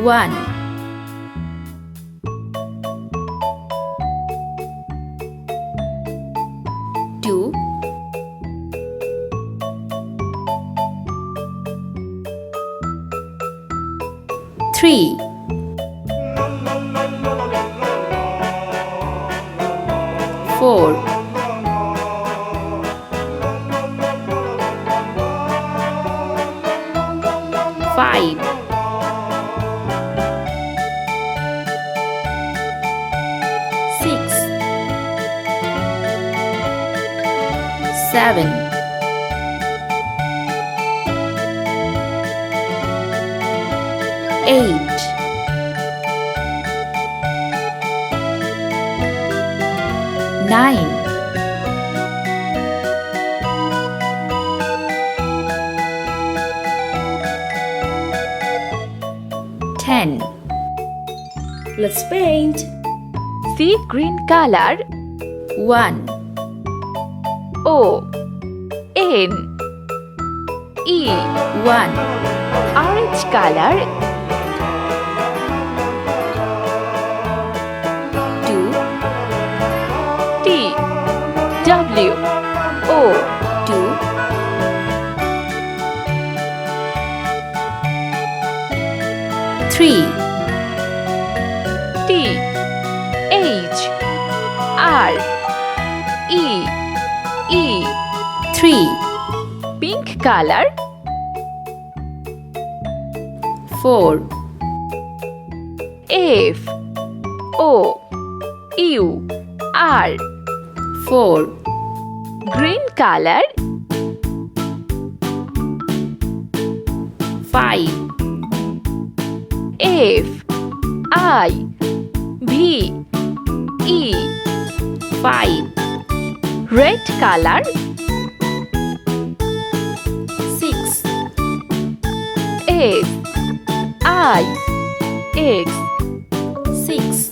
1 2 3 4 5 6 7 8 9 10 Let's paint. See green color. 1 O N E. 1 Orange color. 2 T W O 2 3 T H R E E. 3 Pink color. 4 F O U R. 4 Green color. 5 F I V E. 5 Red color. 6 S I X. 6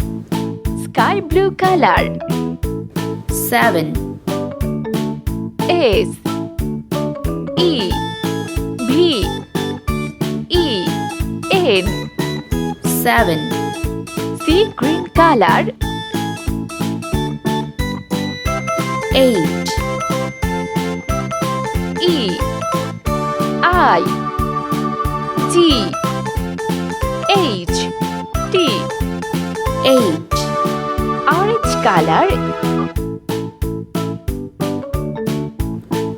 Sky blue color. 7 S E V E N. 7 Sea green color. 8 E I G H T. 8 Orange color.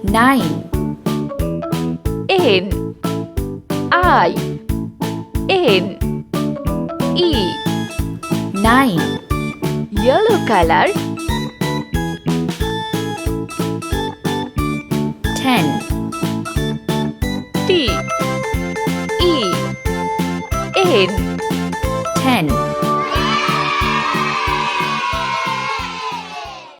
9 N I N E. 9 Yellow color. 10 T E N. 10